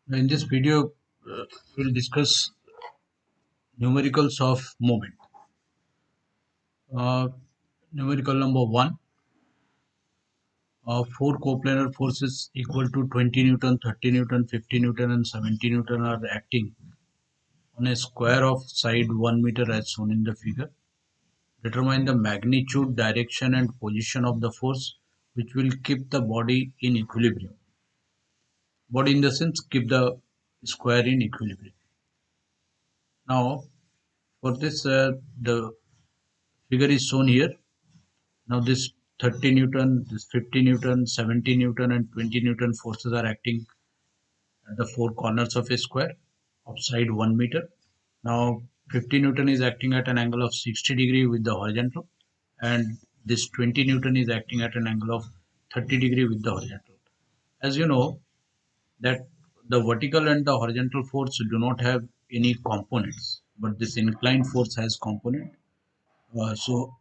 In this video, we'll discuss numericals of moment. Uh, Numerical number one: four coplanar forces equal to 20 Newton, 30 Newton, 50 Newton, and 70 Newton are acting on a square of side 1 meter as shown in the figure. Determine the magnitude, direction, and position of the force which will keep the body in equilibrium. Body in the sense keep the square in equilibrium. Now, for this, the figure is shown here. Now this 30 Newton, this 50 Newton, 70 Newton and 20 Newton forces are acting at the four corners of a square of side 1 meter. Now 50 Newton is acting at an angle of 60 degree with the horizontal, and this 20 Newton is acting at an angle of 30 degree with the horizontal. As you know that the vertical and the horizontal force do not have any components, but this inclined force has component. So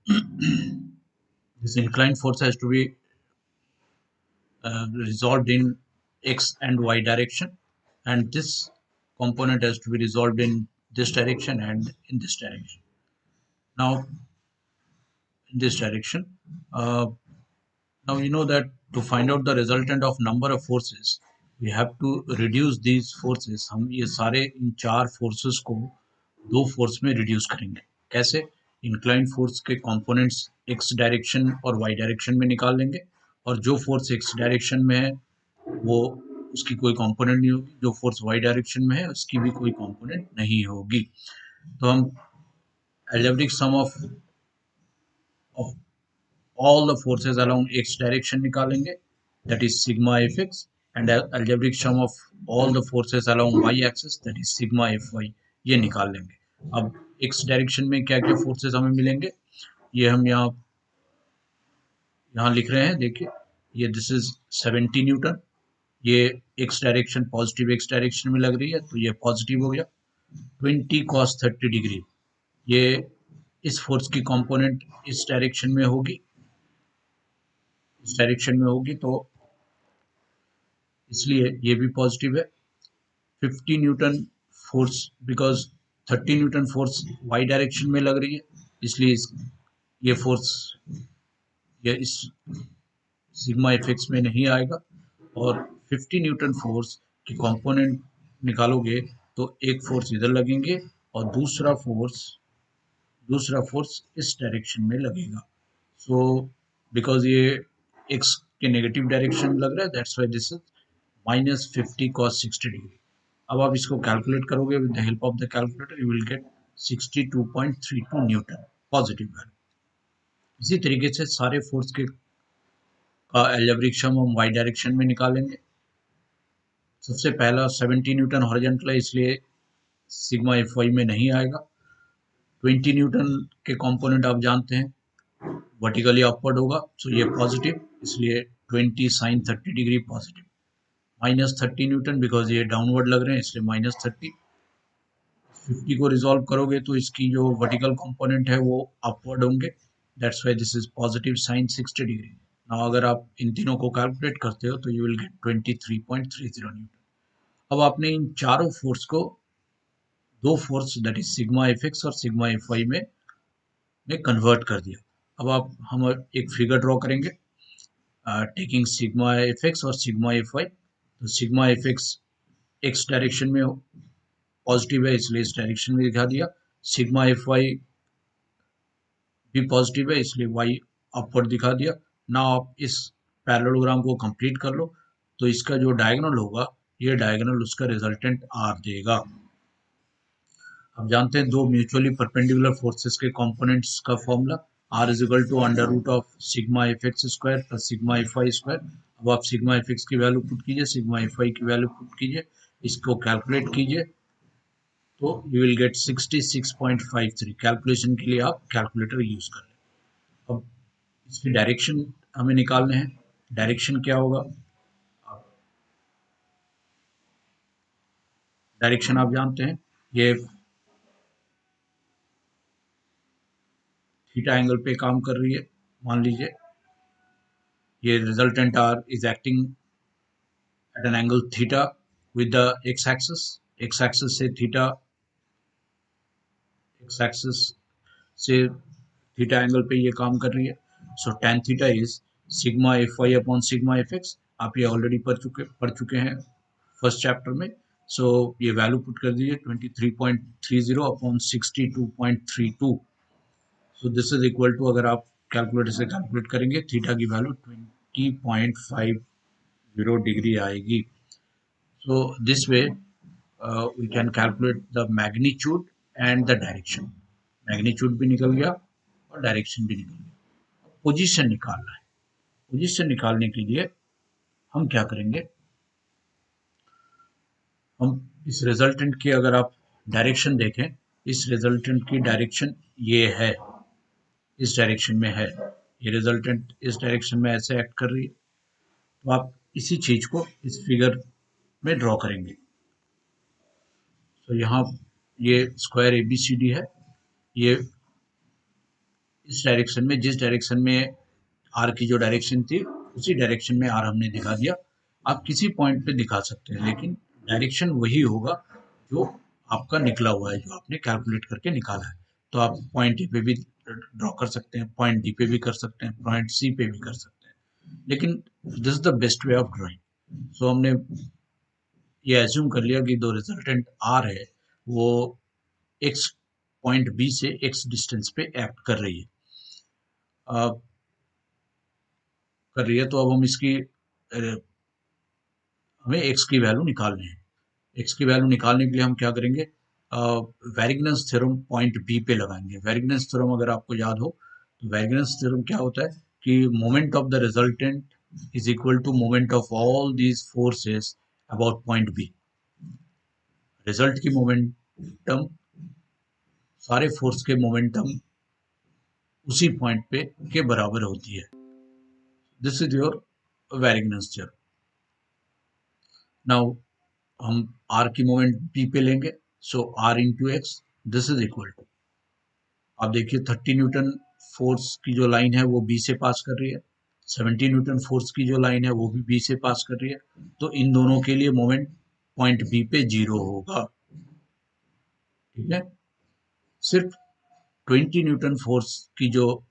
this inclined force has to be resolved in x and y direction, and this component has to be resolved in this direction and in this direction. Now in this direction, uh, now you know that to find out the resultant of number of forces, we have to reduce these forces. हम ये सारे इन चार forces को दो force में reduce करेंगे. कैसे? Inclined force के components x direction और y direction में निकाल लेंगे, और जो force x direction में है वो उसकी कोई कंपोनेंट नहीं होगी, जो फोर्स वाई डायरेक्शन में है उसकी भी कोई कंपोनेंट नहीं होगी. तो हम algebraic sum of all the forces along x direction निकालेंगे, that is sigma fx, and algebraic sum of all the forces along y axis, that is sigma fy, ये निकाल लेंगे. अब x डायरेक्शन में क्या क्या फोर्सेस हमें मिलेंगे ये हम यहाँ लिख रहे हैं. देखिए ये दिस इज 70 न्यूटन, ये x direction positive x direction में लग रही है तो ये पॉजिटिव हो गया. 20 cos 30 डिग्री, ये इस फोर्स की कंपोनेंट इस डायरेक्शन में होगी, इस डायरेक्शन में होगी, तो इसलिए ये भी पॉजिटिव है. 50 newton force, because 30 newton force y direction में लग रही है, इसलिए ये फोर्स ये इस सिग्मा इफेक्ट्स में नहीं आएगा. और 50 न्यूटन फोर्स की कंपोनेंट निकालोगे तो एक फोर्स इधर लगेंगे और दूसरा फोर्स इस डायरेक्शन में लगेगा. सो बिकॉज ये एक्स के नेगेटिव डायरेक्शन में लग रहा है, that's why this is -50 cos 60 degree. अब आप इसको कैलकुलेट करोगे with the help of the calculator, you will get 62.32 Newton positive value. इसी तरीके से सारे फोर्स के का अलजेब्रिक सम हम वाई डायरेक्शन में निकालेंगे. सबसे पहला 70 न्यूटन हॉरिजॉन्टल है, इसलिए सिग्मा एफ वाई में नहीं आएगा. 20 न्यूटन के कंपोनेंट आप जानते हैं वर्टिकली अपवर्ड होगा, सो ये पॉजिटिव, इसलिए 20 sine 30 degree positive. -30 newton because ये डाउनवर्ड लग रहे हैं, इसलिए -30. 50 को रिजॉल्व करोगे तो इसकी जो वर्टिकल कंपोनेंट है वो अपवर्ड होंगे, that's why this is positive sine 60 degree. Now अगर आप इन तीनों को कैलकुलेट करते हो तो यू विल गेट 23.30 न्यूटन. अब आपने इन चारों फोर्स को दो force that is sigma F x और सिग्मा एफ वाई में कन्वर्ट कर दिया. अब हम एक फिगर ड्रॉ करेंगे टेकिंग सिग्मा एफ एक्स और सिग्मा एफ वाई. तो सिग्मा एफ एक्स डायरेक्शन में पॉजिटिव है, इसलिए इस डायरेक्शन में दिखा दिया. सिग्मा एफ वाई भी पॉजिटिव है, इसलिए वाई अपवर्ड दिखा दिया. ना आप इस पैरेललोग्राम को कंप्लीट कर लो तो इसका जो डायगोनल होगा ये डायगोनल उसका रिजल्टेंट आर देगा. अब जानते हैं दो म्यूचुअली परपेंडिकुलर फोर्सेस के कंपोनेंट्स का formula, R is equal to under root of sigma F X square plus sigma F Y square. अब आप सिग्मा एफ एक्स की वैल्यू पुट कीजिए, सिग्मा एफ वाई की वैल्यू पुट कीजिए, इसको calculate कीजिए तो यू विल गेट 66.53. कैलकुलेशन के लिए आप कैलकुलेटर यूज कर लें. अब इसकी डायरेक्शन हमें निकालने हैं. डायरेक्शन क्या होगा, डायरेक्शन आप जानते हैं ये थीटा एंगल पे काम कर रही है. मान लीजिए ये resultant R is acting at an angle theta with the x axis से थीटा, x axis से थीटा एंगल पे ये काम कर रही है. So tan theta is sigma F Y upon sigma F X. आप ये ऑलरेडी पढ़ चुके हैं फर्स्ट चैप्टर में. सो ये वैल्यू पुट कर दीजिए 23.30 upon 62.32. So this is equal to, अगर आप कैलकुलेटर से कैलकुलेट करेंगे, थीटा की वैल्यू 20.50 डिग्री आएगी. So this way we can calculate the magnitude and the direction. Magnitude भी निकल गया और डायरेक्शन भी निकल गया. पोजीशन निकालना है. पोजीशन निकालने के लिए हम क्या करेंगे, हम इस रिजल्टेंट की अगर आप डायरेक्शन देखें, इस रिजल्टेंट की डायरेक्शन ये है, इस डायरेक्शन में है. ये रिजल्टेंट इस डायरेक्शन में ऐसे एक्ट कर रही है. तो आप इसी चीज को इस फिगर में ड्रॉ करेंगे. तो यहाँ ये स्क्वायर ABCD है. ये इस डायरेक्शन में, जिस डायरेक्शन में आर की जो डायरेक्शन थी उसी डायरेक्शन में आर हमने दिखा दिया. आप किसी पॉइंट पे दिखा सकते हैं, लेकिन डायरेक्शन वही होगा जो आपका निकला हुआ है, जो आपने कैलकुलेट करके निकाला है. तो आप पॉइंट ए पे भी ड्रॉ कर सकते हैं, पॉइंट डी पे भी कर सकते हैं, पॉइंट सी पे भी कर सकते हैं, लेकिन this is the best way of drawing. So हमने ये एज्यूम कर लिया कि जो रिजल्टेंट आर है वो एक्स पॉइंट बी से एक्स डिस्टेंस पे एक्ट कर रही है. तो अब हम इसकी हमें x की वैल्यू निकालनी है. x की वैल्यू निकालने के लिए हम क्या करेंगे, वेरिगनस थ्योरम पॉइंट बी पे लगाएंगे. वेरिगनस थ्योरम अगर आपको याद हो तो वेरिगनस थ्योरम क्या होता है कि moment of the resultant is equal to moment of all these forces about point B. Result की मोमेंटम, सारे फोर्स के मोमेंटम उसी पॉइंट पे के बराबर होती है. This is your Varignon's theorem. Now हम r की मोमेंट p पे लेंगे. So r into x, this is equal to, आप देखिए 30 न्यूटन फोर्स की जो लाइन है वो b से पास कर रही है, 70 न्यूटन फोर्स की जो लाइन है वो भी b से पास कर रही है. तो इन दोनों के लिए मोमेंट पॉइंट b पे 0 होगा. ठीक है. सिर्फ 20 न्यूटन फोर्स की जो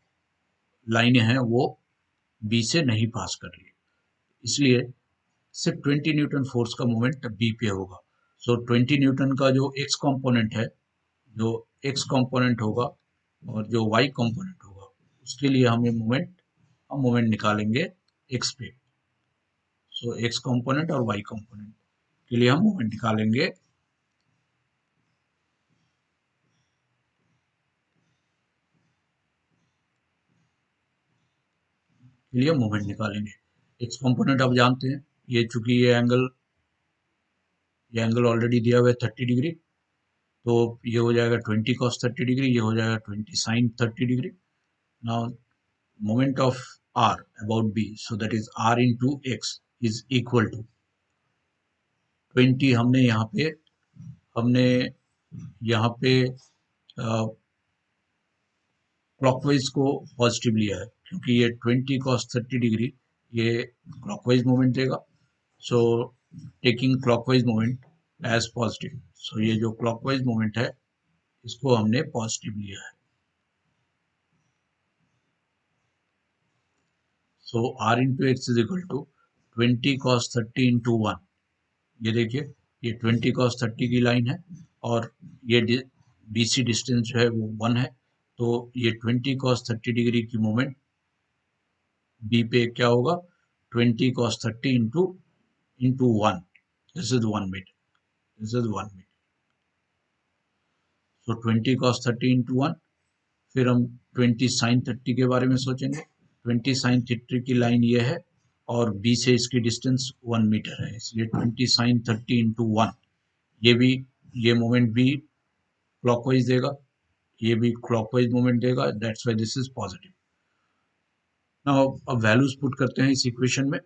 लाइनें हैं वो b से नहीं पास कर रही है, इसलिए सिर्फ 20 न्यूटन फोर्स का मोमेंट बी पे होगा. सो 20 न्यूटन का जो एक्स कंपोनेंट है, जो एक्स कंपोनेंट होगा और जो वाई कंपोनेंट होगा, उसके लिए हम मोमेंट निकालेंगे एक्स पे. सो एक्स कंपोनेंट और वाई कंपोनेंट के लिए हम मोमेंट निकालेंगे. एक्स कंपोनेंट आप जानते हैं, ये चूंकि ये एंगल ऑलरेडी दिया हुआ है 30 डिग्री, तो ये हो जाएगा 20 cos 30 डिग्री, ये हो जाएगा 20 sin 30 degree. Now moment of r about b, so that is r into x is equal to 20. हमने यहाँ पे क्लॉकवाइज को पॉजिटिव लिया है, क्योंकि ये 20 cos 30 डिग्री ये क्लॉकवाइज मोमेंट देगा. So taking clockwise moment as positive, so ये जो क्लॉकवाइज मोमेंट है इसको हमने पॉजिटिव लिया है. So r into X is equal to 20 cos 30 into 1. ये देखिए, ये 20 cos 30 की लाइन है और ये BC डिस्टेंस जो है वो 1 है. तो ये 20 cos 30 डिग्री की मोमेंट B पे क्या होगा, 20 cos 30 into 1. This is 1 metre, this is 1 metre. So 20 cos 30 into 1. फिर हम 20 sin 30 के बारे में सोचेंगे. 20 sin 30 की लाइन ये है और B से इसकी डिस्टेंस 1 मीटर है, इसलिए 20 sin 30 इंटू 1. ये मोमेंट भी क्लॉकवाइज देगा, ये भी क्लॉकवाइज मोमेंट देगा. That's why this is positive. Now अब वैल्यूज पुट करते हैं इस इक्वेशन में.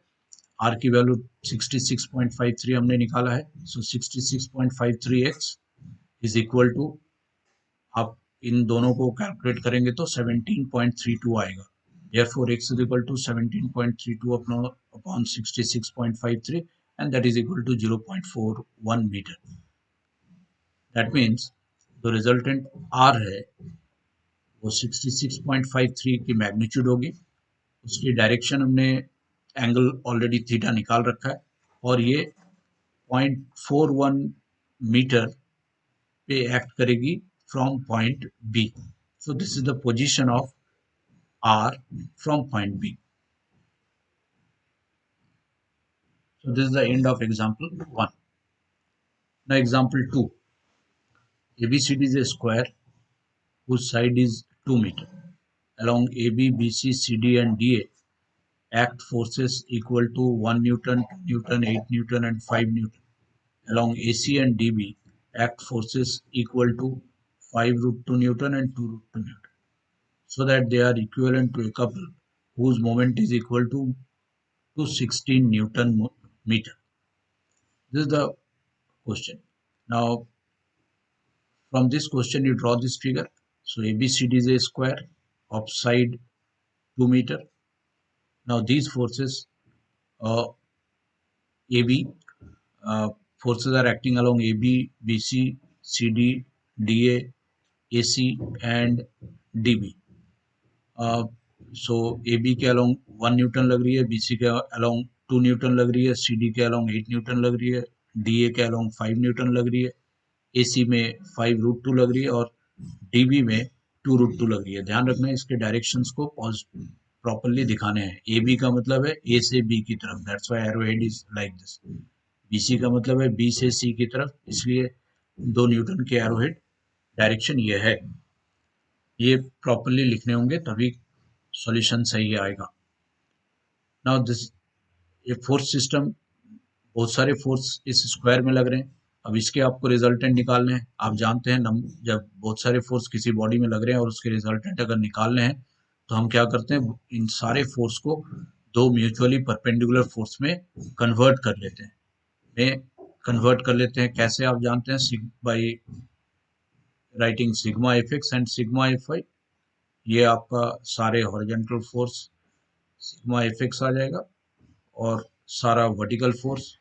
r की वैल्यू 66.53 हमने निकाला है. सो 66.53x इज इक्वल टू, आप इन दोनों को कैलकुलेट करेंगे तो 17.32 आएगा. Therefore x is equal to 17.32 upon 66.53, and that is equal to 0.41 meter. That means जो resultant R है वो 66.53 की मैग्नीट्यूड होगी, उसकी डायरेक्शन हमने एंगल ऑलरेडी थीटा निकाल रखा है और ये 0.41 मीटर पे एक्ट करेगी from point B. So this is the position of R from point B. So this is the end of example 1. Now example 2. ABCD is a square whose side is 2 meter. Along AB, BC, CD and DA act forces equal to 1 Newton, 2 Newton, 8 Newton and 5 Newton. Along AC and DB act forces equal to 5 root 2 Newton and 2 root 2 Newton. So that they are equivalent to a couple whose moment is equal to 16 Newton meter. This is the question. Now from this question you draw this figure. So ABCD is a square of side 2 meter. Now these forces AB forces are acting along AB, BC, CD, DA, AC and DB. So AB के along 1 Newton लग रही है, BC के along 2 Newton लग रही है, CD के along 8 Newton लग रही है, DA के along 5 न्यूटन लग रही है, AC में 5 रूट 2 लग रही है और DB में 2 रूट 2 लग रही है. ध्यान रखना है इसके डायरेक्शंस को प्रॉपरली दिखाने हैं. AB का मतलब है A से B की तरफ, that's why arrow head is like this. BC का मतलब है B से C की तरफ, इसलिए 2 न्यूटन के एरो हेड डायरेक्शन ये है. ये प्रॉपरली लिखने होंगे तभी सॉल्यूशन सही आएगा. नाउ दिस ये फोर्स सिस्टम, बहुत सारे फोर्स इस स्क्वायर में लग रहे हैं. अब इसके आपको रिजल्टेंट निकालने हैं. आप जानते हैं जब बहुत सारे फोर्स किसी बॉडी में लग रहे हैं और उसके रिजल्टेंट अगर निकालने हैं तो हम क्या करते हैं, इन सारे फोर्स को दो म्यूचुअली परपेंडिकुलर फोर्स में कन्वर्ट कर लेते हैं. कैसे आप जानते हैं, by writing sigma F x and sigma F y. ये आपका सारे horizontal force sigma F x आ जाएगा और सारा वर्टिकल फोर्स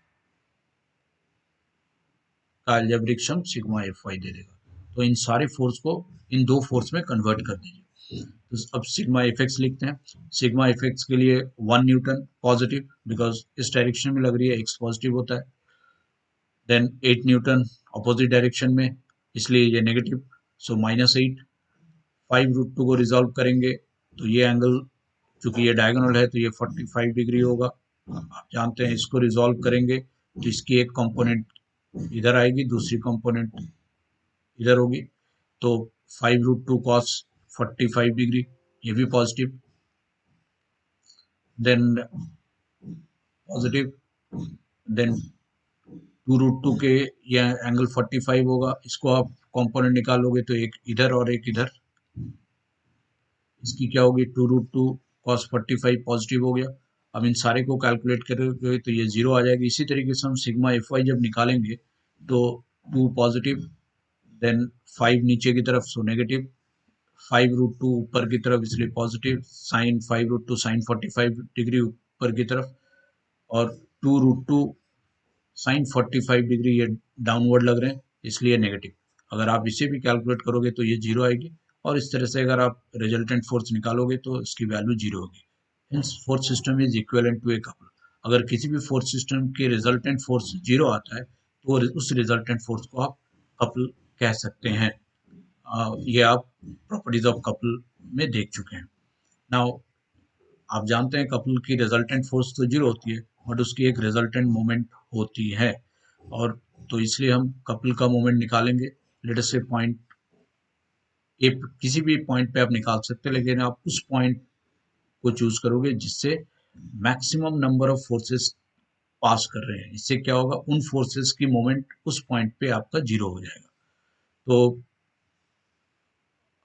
का algebraic sum sigma F y दे देगा. तो इन सारे फोर्स को इन दो फोर्स में कन्वर्ट कर दीजिए. तो अब सिग्मा एफ एक्स लिखते हैं. सिग्मा एफ एक्स के लिए 1 न्यूटन पॉजिटिव, बिकॉज इस डायरेक्शन में लग रही है, एक्स पॉजिटिव होता है. देन 8 न्यूटन अपोजिट डायरेक्शन में, इसलिए ये नेगेटिव, सो -8. 5 रूट 2 को रिजॉल्व करेंगे तो ये एंगल, चूंकि ये डायगोनल है तो ये 45 डिग्री होगा. आप जानते हैं इसको रिजॉल्व करेंगे तो इसकी एक कंपोनेंट इधर आएगी, दूसरी कंपोनेंट इधर होगी. तो 5 रूट 2 कॉस 45 डिग्री, ये भी positive. Then positive, then 2 root 2 के ये एंगल 45 होगा. इसको आप कंपोनेंट निकालोगे तो एक इधर और एक इधर. इसकी क्या होगी, 2 रूट 2 कॉस 45 पॉजिटिव हो गया. अब इन सारे को कैलकुलेट करोगे तो ये 0 आ जाएगी. इसी तरीके से हम सिग्मा एफ वाई जब निकालेंगे तो 2 पॉजिटिव, देन 5 नीचे की तरफ सो नेगेटिव, 5 रूट 2 ऊपर की तरफ इसलिए positive, sine 5 root 2 sine 45 degree ऊपर की तरफ, और 2 रूट 2 साइन 45 डिग्री ये डाउनवर्ड लग रहे हैं इसलिए नेगेटिव. अगर आप इसे भी कैलकुलेट करोगे तो ये 0 आएगी. और इस तरह से अगर आप रिजल्टेंट फोर्स निकालोगे तो इसकी वैल्यू 0 होगी. Hence force system is equivalent to a couple. अगर किसी भी फोर्स सिस्टम के रिजल्टेंट फोर्स 0 आता है तो उस रिजल्टेंट फोर्स को आप कपल कह सकते हैं. ये आप प्रॉपर्टीज ऑफ कपल में देख चुके हैं. नाउ आप जानते हैं कपल की रिजल्टेंट फोर्स तो 0 होती है, बट उसकी एक रिजल्टेंट मोमेंट होती है, और तो इसलिए हम कपल का मोमेंट निकालेंगे. लेट अस से पॉइंट ए, किसी भी पॉइंट पे आप निकाल सकते हैं, लेकिन आप उस पॉइंट को चूज करोगे जिससे मैक्सिमम नंबर ऑफ फोर्सेस पास कर रहे हैं. इससे क्या होगा, उन फोर्सेस की मोमेंट उस पॉइंट पे आपका 0 हो जाएगा. तो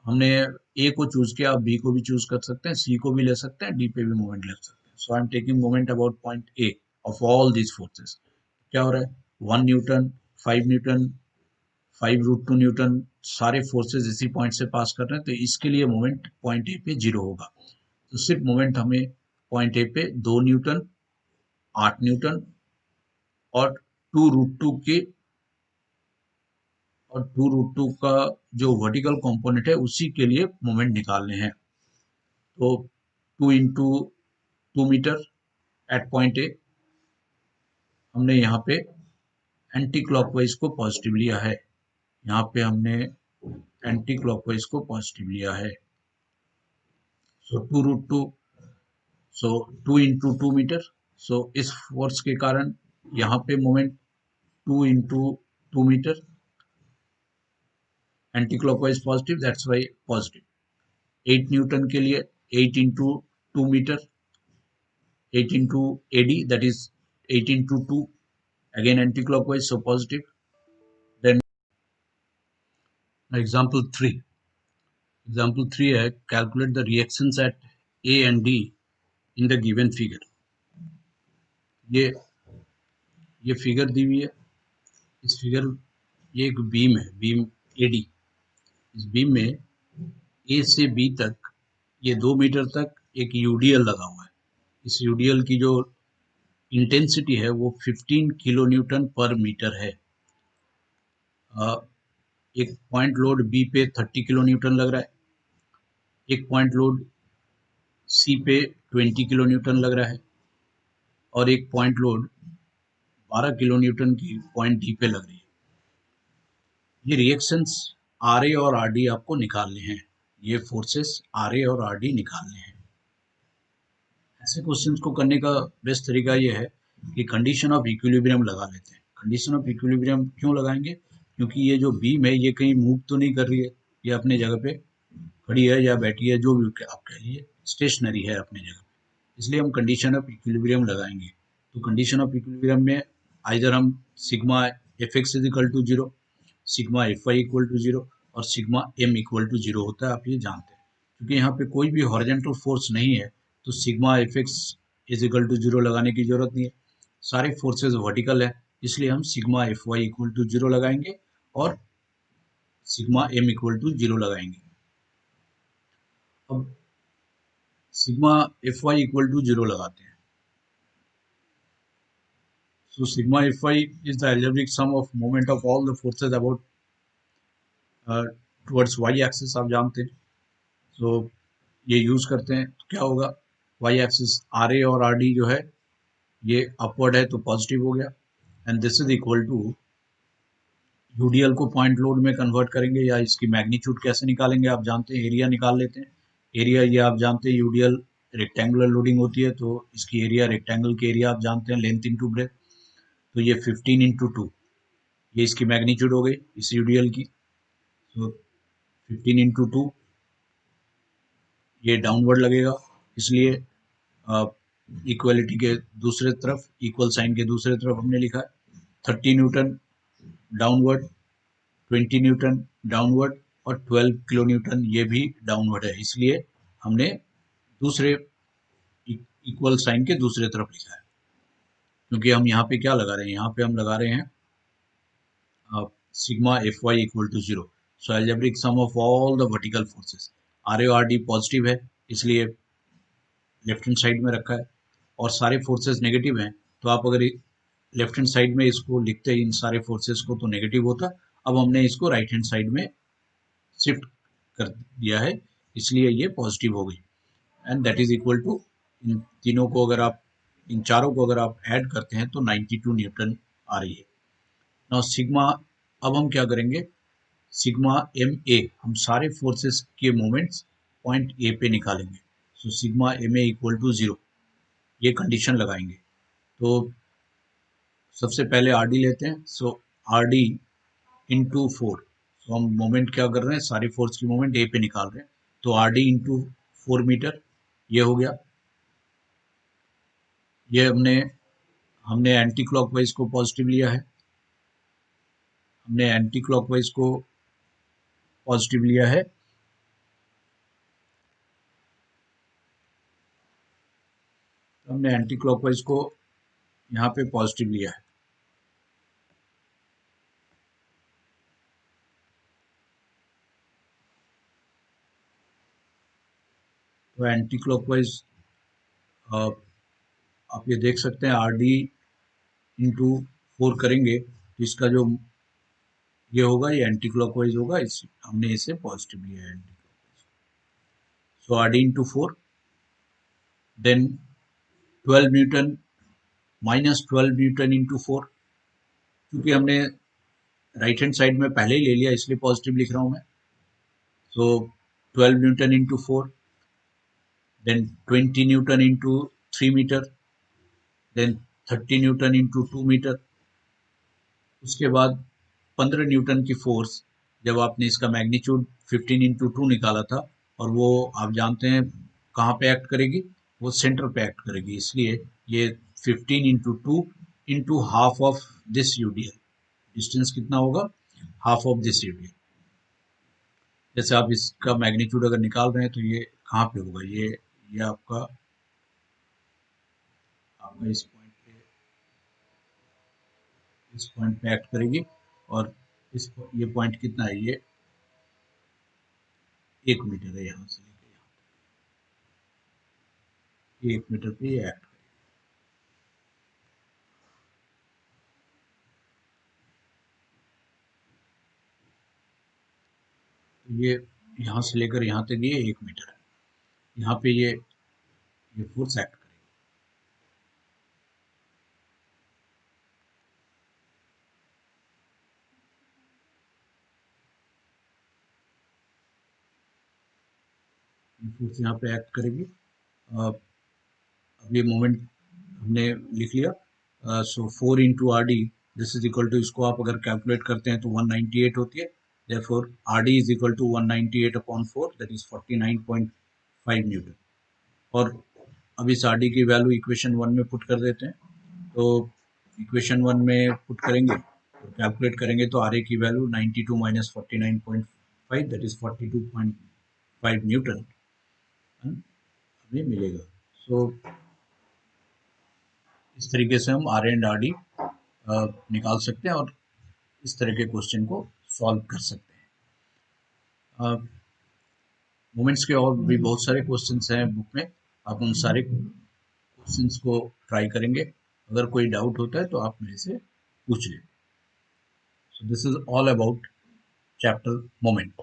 हमने ए को चूज किया, आप बी को भी चूज कर सकते हैं, सी को भी ले सकते हैं, डी पे भी मोमेंट ले सकते हैं. So I am taking moment about point A of all these forces. क्या हो रहा है, 1 न्यूटन, 5 न्यूटन, 5 रूट 2 न्यूटन, सारे फोर्सेस इसी पॉइंट से पास कर रहे हैं. तो इसके लिए मोमेंट पॉइंट ए पे 0 होगा. तो सिर्फ मोमेंट हमें पॉइंट ए पे 2 न्यूटन, 8 न्यूटन और टू रूट टू के और टू रूट टू का जो वर्टिकल कंपोनेंट है उसी के लिए मोमेंट निकालने हैं। तो 2 × 2 मीटर एट पॉइंट ए, हमने यहाँ पे एंटी क्लॉकवाइज को पॉजिटिव लिया है। यहाँ पे हमने एंटी क्लॉकवाइज को पॉजिटिव लिया है। सो 2 √ 2, सो 2 × 2 मीटर। सो इस फोर्स के कारण यहाँ पे moment 2 × 2 metre, anticlockwise positive, that's why positive. 8 newton के लिए 8 × 2 metre, 8 × AD, that is 8 × 2, again anti-clockwise, so positive. Then example 3 है, calculate the reactions at A and D in the given figure. ये figure दी हुई है। इस figure, ये एक beam है, बीम AD। इस बीम में A से B तक, ये 2 मीटर तक एक यूडीएल लगा हुआ है। इस यूडीएल की जो इंटेंसिटी है वो 15 किलो न्यूटन पर मीटर है। एक पॉइंट लोड बी पे 30 किलो न्यूटन लग रहा है, एक पॉइंट लोड सी पे 20 किलो न्यूटन लग रहा है, और एक पॉइंट लोड 12 किलो न्यूटन की पॉइंट डी पे लग रही है। ये रिएक्शंस आर ए और आर डी आपको निकालने हैं। ये फोर्सेस आर ए और आर डी निकालने हैं। ऐसे क्वेश्चंस को करने का बेस्ट तरीका ये है कि कंडीशन ऑफ इक्विलिब्रियम लगा लेते हैं। कंडीशन ऑफ इक्विलिब्रियम क्यों लगाएंगे? क्योंकि ये जो बीम है ये कहीं मूव तो नहीं कर रही है, ये अपने जगह पे खड़ी है या बैठी है, जो भी आप कह लीजिए, स्टेशनरी है अपनी जगह पे। इसलिए हम कंडीशन ऑफ इक्विलिब्रियम लगाएंगे। तो कंडीशन ऑफ इक्विलिब्रियम में आइदर हम sigma F X is equal to 0, sigma F Y equal to 0 और सिग्मा एम इक्वल टू 0 होता है, आप ये जानते हैं। क्योंकि यहाँ पे कोई भी हॉरिजॉन्टल फोर्स नहीं है तो sigma F X is equal to 0 लगाने की जरूरत नहीं है। सारे फोर्सेस वर्टिकल है, इसलिए हम sigma F Y equal to 0 लगाएंगे और सिग्मा एम इक्वल टू 0 लगाएंगे। अब sigma F Y equal to 0 लगाते हैं। So sigma Fy is the algebraic sum of moment of all the forces about towards y axis, आप जानते हैं। So ये यूज करते हैं तो क्या होगा, y axis आर ए और आर डी जो है ये अपवर्ड है तो पॉजिटिव हो गया, and this is equal to UDL को पॉइंट लोड में कन्वर्ट करेंगे, या इसकी मैग्नीट्यूड कैसे निकालेंगे आप जानते हैं, एरिया निकाल लेते हैं। एरिया ये आप जानते हैं, यूडीएल रेक्टेंगुलर लोडिंग होती है तो इसकी एरिया, रेक्टेंगल की एरिया आप जानते हैं, लेंथ इंटू ब्रेथ। तो ये 15 × 2, ये इसकी मैग्नीट्यूड हो गई इस यूडीएल की। तो 15 × 2 ये डाउनवर्ड लगेगा, इसलिए इक्वलिटी के दूसरे तरफ, इक्वल साइन के दूसरे तरफ हमने लिखा है 30 न्यूटन डाउनवर्ड, 20 न्यूटन डाउनवर्ड और 12 किलो न्यूटन ये भी डाउनवर्ड है, इसलिए हमने दूसरे इक्वल साइन के दूसरे तरफ लिखा है। क्योंकि हम यहाँ पे क्या लगा रहे हैं, यहाँ पे हम लगा रहे हैं sigma F Y equal to 0। So algebraic sum of all the vertical forces, R A R D positive है इसलिए लेफ्ट हैंड साइड में रखा है, और सारे फोर्सेस नेगेटिव हैं तो आप अगर लेफ्ट हैंड साइड में इसको लिखते हैं इन सारे फोर्सेस को तो नेगेटिव होता। अब हमने इसको राइट हैंड साइड में शिफ्ट कर दिया है, इसलिए ये पॉजिटिव हो गई, and that is equal to, इन तीनों को अगर आप, इन चारों को अगर आप ऐड करते हैं तो 92 न्यूटन आ रही है। नाउ सिग्मा, अब हम क्या करेंगे, सिग्मा एम ए, हम सारे फोर्सेस के मोमेंट्स पॉइंट ए पे निकालेंगे। So sigma M A equal to 0, ये कंडीशन लगाएंगे। तो सबसे पहले आर डी लेते हैं, सो आर डी इंटू 4। सो हम मोमेंट क्या कर रहे हैं, सारी फोर्स की मोमेंट ए पे निकाल रहे हैं, तो आर डी इंटू 4 मीटर, ये हो गया। ये हमने एंटी क्लॉकवाइज को पॉजिटिव लिया है, हमने एंटी क्लॉकवाइज को पॉजिटिव लिया है, हमने एंटी क्लॉकवाइज को यहाँ पे पॉजिटिव लिया है। तो एंटी क्लॉकवाइज आप ये देख सकते हैं, आर डी इंटू 4 करेंगे तो इसका जो ये होगा ये एंटी क्लॉकवाइज होगा, इस हमने इसे पॉजिटिव लिया है anticlockwise. So RD into 4, then 12 newton minus 12 newton into 4, क्योंकि हमने राइट हैंड साइड में पहले ही ले लिया इसलिए पॉजिटिव लिख रहा हूं मैं। So 12 newton into 4, then 20 newton into 3 metre, then 30 newton into 2 metre. उसके बाद 15 न्यूटन की फोर्स, जब आपने इसका मैग्नीट्यूड 15 इंटू 2 निकाला था, और वो आप जानते हैं कहाँ पे एक्ट करेगी, वो सेंटर पे एक्ट करेगी, इसलिए ये 15 into 2 into half of this UDL. Distance कितना होगा, हाफ ऑफ दिस यूडीएल। जैसे आप इसका मैग्नीट्यूड अगर निकाल रहे हैं तो ये कहाँ पे होगा, ये आपका आपका इस पॉइंट पे एक्ट करेगी, और इस ये पॉइंट कितना है, ये 1 मीटर है, यहाँ से लेकर यहाँ, ये 1 मीटर पे ये एक्ट करेगी। ये यहाँ से लेकर यहाँ तक ये 1 मीटर है, यहाँ पे ये फोर्स एक्ट करेगी। ये फोर्स यहाँ पे एक्ट करेगी। अब ये मोमेंट हमने लिख लिया। So 4 into R D, this is equal to, इसको आप अगर कैलकुलेट करते हैं तो 198 होती है। Therefore R D is equal to 198 upon 4, that is 49.5 newton. और अब इस आर डी की वैल्यू इक्वेशन 1 में पुट कर देते हैं। तो इक्वेशन 1 में पुट करेंगे तो कैलकुलेट करेंगे तो आर ए की value 92 minus 49.5, that is 42.5 Newton हमें मिलेगा। सो इस तरीके से हम आर एंड आर डी निकाल सकते हैं और इस तरह के क्वेश्चन को सॉल्व कर सकते हैं। मोमेंट्स के और भी बहुत सारे क्वेश्चंस हैं बुक में, आप उन सारे क्वेश्चंस को ट्राई करेंगे। अगर कोई डाउट होता है तो आप मेरे से पूछ लें। सो this is all about chapter moment.